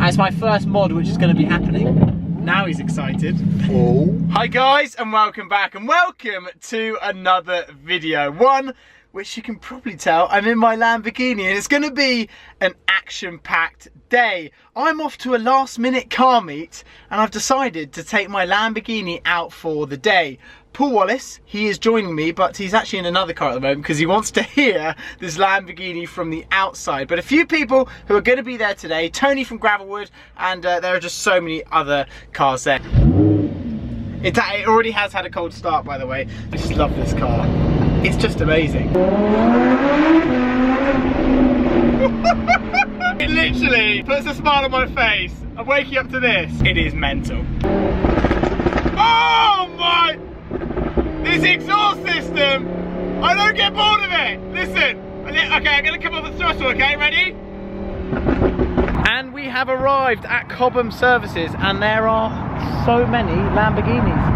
it's my first mod which is going to be happening. Now he's excited. Oh. Hi guys, and welcome back, and welcome to another video. One which you can probably tell I'm in my Lamborghini, and it's going to be an action-packed day. I'm off to a last-minute car meet, and I've decided to take my Lamborghini out for the day. Paul Wallace, he is joining me, but he's actually in another car at the moment because he wants to hear this Lamborghini from the outside. But a few people who are going to be there today, Tony from Gravelwood, and there are just so many other cars there. It already has had a cold start, by the way. I just love this car. It's just amazing. It literally puts a smile on my face. I'm waking up to this. It is mental. Oh my! This exhaust system! I don't get bored of it! Listen! Okay, I'm gonna come off the throttle, okay? Ready? And we have arrived at Cobham Services, and there are so many Lamborghinis.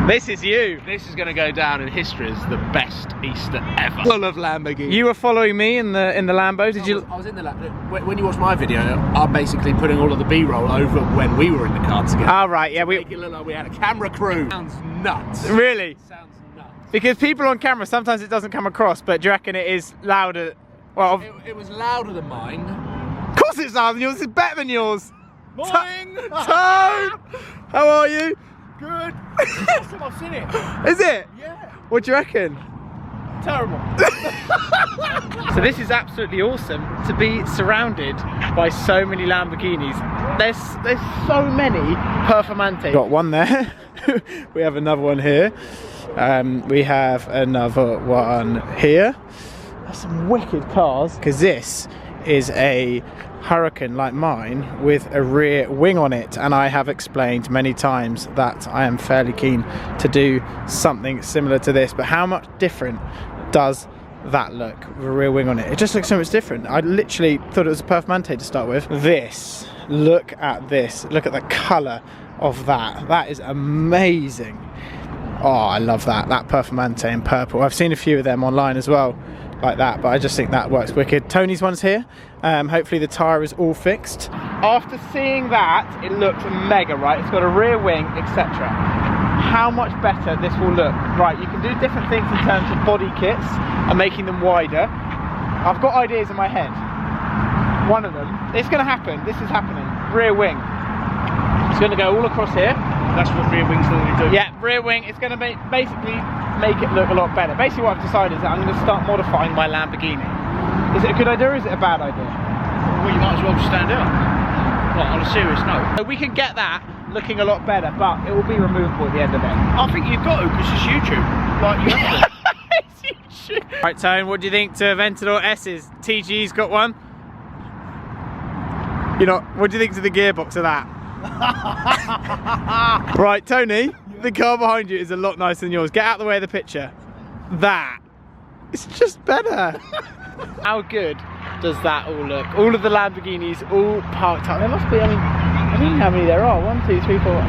This is you. This is going to go down in history as the best Easter ever. Full of Lamborghini. You were following me in the Lambo, did you? I was in the Lambo. When you watch my video, I'm basically putting all of the B-roll over when we were in the car together. Oh right, yeah. Make it look like we had a camera crew. Sounds nuts. Really? Sounds nuts. Because people on camera, sometimes it doesn't come across, but do you reckon it is louder? Well, it was louder than mine. Of course it's louder than yours, it's better than yours. Morning! Tone! How are you? Good. First time I've seen it. Is it? Yeah. What do you reckon? Terrible. So this is absolutely awesome to be surrounded by so many Lamborghinis. There's so many Performante. Got one there. We have another one here. We have another one here. There's some wicked cars, because this is a Huracan like mine with a rear wing on it, and I have explained many times that I am fairly keen to do something similar to this. But how much different does that look with a rear wing on it? It just looks so much different. I literally thought it was a Performante to start with. This, look at this, look at the colour of that. That is amazing. Oh, I love that Performante in purple. I've seen a few of them online as well, like that, but I just think that works wicked. Tony's one's here. Hopefully the tyre is all fixed. After seeing that, it looks mega, right? It's got a rear wing, etc. How much better this will look. Right, you can do different things in terms of body kits and making them wider. I've got ideas in my head. One of them, it's going to happen. This is happening. Rear wing. It's going to go all across here. That's what rear wings normally do. Yeah, rear wing. It's going to basically make it look a lot better. Basically what I've decided is that I'm going to start modifying my Lamborghini. Is it a good idea or is it a bad idea? Well, you might as well just stand out. Well, on a serious note. So we can get that looking a lot better, but it will be removable at the end of it. I think you've got to, because it's YouTube. Like, you have to. It's YouTube. Right, Tone, what do you think to Aventador S's? TG's got one. What do you think to the gearbox of that? Right, Tony, the car behind you is a lot nicer than yours. Get out of the way of the picture. That. It's just better. How good does that all look? All of the Lamborghinis all parked up. There must be, I don't know how many there are. 1, 2, 3, 4,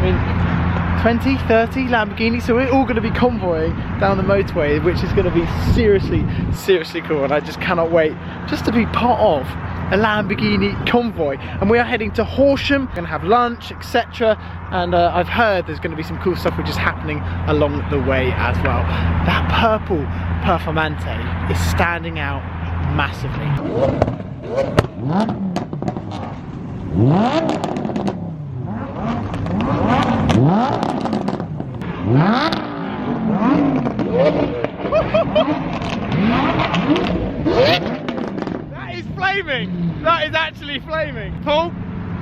20, 30 Lamborghinis. So we're all going to be convoying down the motorway, which is going to be seriously, seriously cool. And I just cannot wait just to be part of a Lamborghini convoy. And we are heading to Horsham. We're going to have lunch, etc. And I've heard there's going to be some cool stuff which is happening along the way as well. That purple Performante is standing out massively. That is flaming! That is actually flaming. Paul?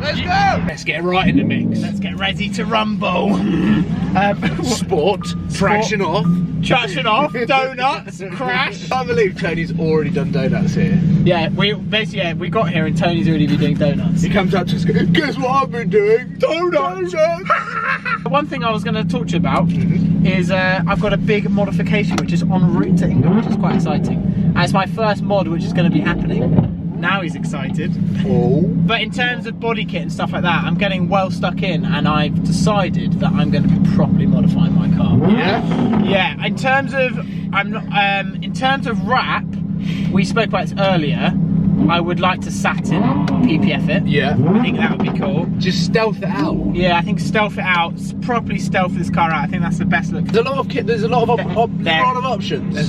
Let's go! Let's get right in the mix. Let's get ready to rumble. Sport, traction off. Traction off, donuts, crash. I can't believe Tony's already done donuts here. Yeah, we got here and Tony's already been doing donuts. He comes up to us, guess what I've been doing? Donuts! One thing I was going to talk to you about is I've got a big modification which is en route to England, which is quite exciting. And it's my first mod which is going to be happening. Now he's excited. Oh. But in terms of body kit and stuff like that, I'm getting well stuck in, and I've decided that I'm going to be properly modifying my car. Yeah? Yeah, in terms of wrap, we spoke about this earlier. I would like to Saturn PPF it. Yeah. I think that would be cool. Just stealth it out. Yeah, I think stealth it out, properly stealth this car out. I think that's the best look. There's a lot of options. There's a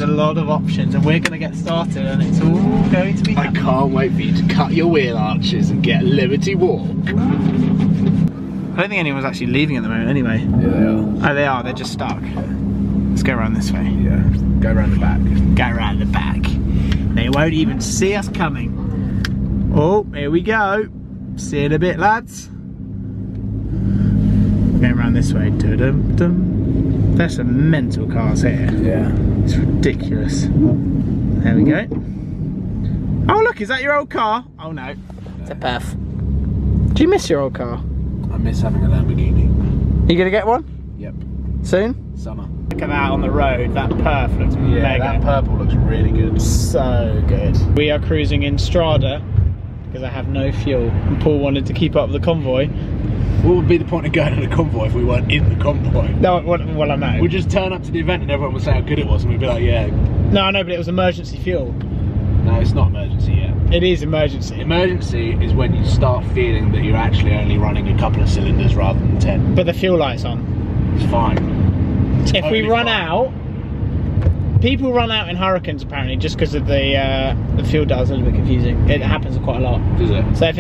lot of options, and we're going to get started, and it's all going to be I can't wait for you to cut your wheel arches and get Liberty Walk. I don't think anyone's actually leaving at the moment anyway. Yeah, they are. Oh, they are. They're just stuck. Let's go around this way. Yeah. Go around the back. Go around the back. They won't even see us coming. Oh, here we go. See you in a bit, lads. Going around this way. Dum-dum. There's some mental cars here. Yeah. It's ridiculous. There we go. Oh look, is that your old car? Oh no. It's a perf. Do you miss your old car? I miss having a Lamborghini. You gonna get one? Yep. Soon? Summer. Look at that on the road. That perf looks Yeah, mega. that purple looks really good. So good. We are cruising in Strada because I have no fuel. And Paul wanted to keep up the convoy. What would be the point of going on a convoy if we weren't in the convoy? No, well I know. We'd just turn up to the event and everyone would say how good it was, and we'd be like, yeah. No, I know, but it was emergency fuel. No, it's not emergency yet. It is emergency. Emergency is when you start feeling that you're actually only running a couple of cylinders rather than 10. But the fuel light's on. It's fine. It's If we totally run fine. out, people run out in Huracans apparently just because of the fuel dial's a little bit confusing. It happens quite a lot. Does it? So if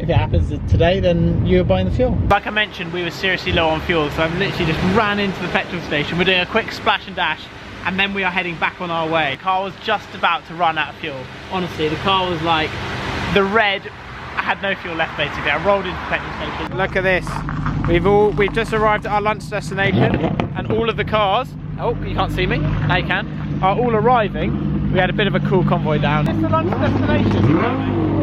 it happens today, then you're buying the fuel. Like I mentioned, we were seriously low on fuel, so I've literally just ran into the petrol station. We're doing a quick splash and dash, and then we are heading back on our way. The car was just about to run out of fuel. Honestly, the car was like, the red, I had no fuel left basically. I rolled into the petrol station. Look at this. We've just arrived at our lunch destination, and all of the cars, oh, you can't see me, now you can, are all arriving. We had a bit of a cool convoy down. It's the lunch destination.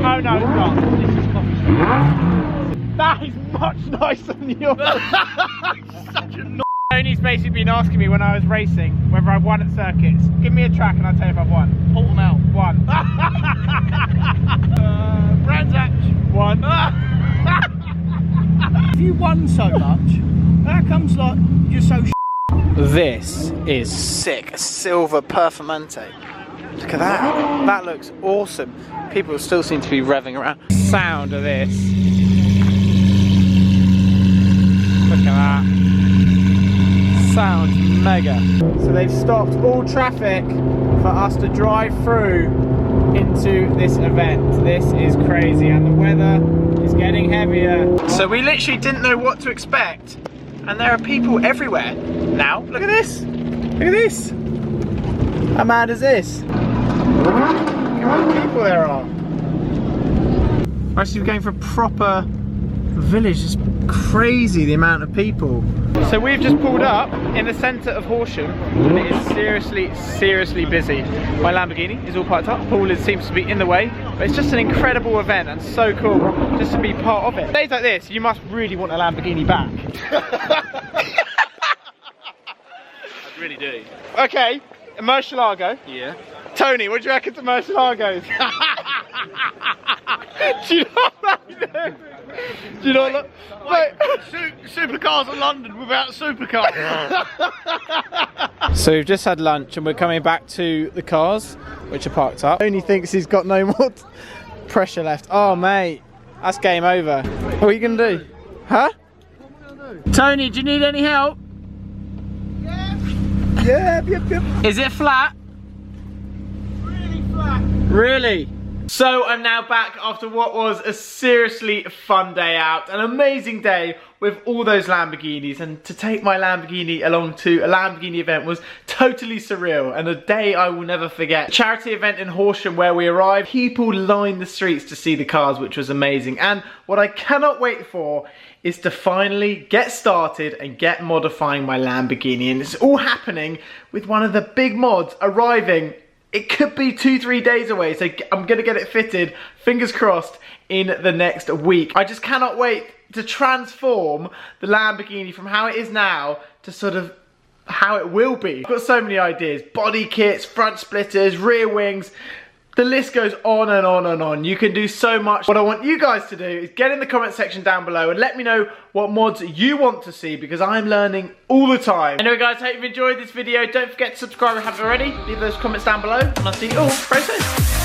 Oh no, it's not. This is coffee shop. That is much nicer than yours. Such a Tony's basically been asking me when I was racing whether I won at circuits. Give me a track and I'll tell you if I've won. Portimao. Out. One. Brands Hatch. One. If you won so much, how comes like you're so This is sick. A silver Performante. Look at that. That looks awesome. People still seem to be revving around. Sound of this. Look at that. Sounds mega. So they've stopped all traffic for us to drive through into this event. This is crazy, and the weather is getting heavier. So we literally didn't know what to expect, and there are people everywhere now. Look at this. Look at this. How mad is this? Look how many people there are. Actually, we're going for a proper village. It's crazy the amount of people. So we've just pulled up in the centre of Horsham, and it is seriously busy. My Lamborghini is all parked up. Paul seems to be in the way, but it's just an incredible event and so cool just to be part of it. Days like this, you must really want a Lamborghini back. I really do. Okay, a Murcielago. Yeah. Tony, what do you reckon to Murcielagos? Do you know what I do? Do you know what? Wait. supercars in London without supercars? So we've just had lunch and we're coming back to the cars, which are parked up. Tony thinks he's got no more pressure left. Oh mate, that's game over. What are you gonna do? Huh? Tony, do you need any help? Yep. Is it flat? Really flat. Really? So I'm now back after what was a seriously fun day out, an amazing day with all those Lamborghinis, and to take my Lamborghini along to a Lamborghini event was totally surreal and a day I will never forget. Charity event in Horsham where we arrived, people lined the streets to see the cars, which was amazing, and what I cannot wait for is to finally get started and get modifying my Lamborghini, and it's all happening with one of the big mods arriving. It could be 2-3 days away, so I'm gonna get it fitted, fingers crossed, in the next week. I just cannot wait to transform the Lamborghini from how it is now to sort of how it will be. I've got so many ideas. Body kits, front splitters, rear wings. The list goes on and on and on. You can do so much. What I want you guys to do is get in the comment section down below and let me know what mods you want to see, because I'm learning all the time. Anyway guys, hope you've enjoyed this video. Don't forget to subscribe if you haven't already. Leave those comments down below and I'll see you all very soon.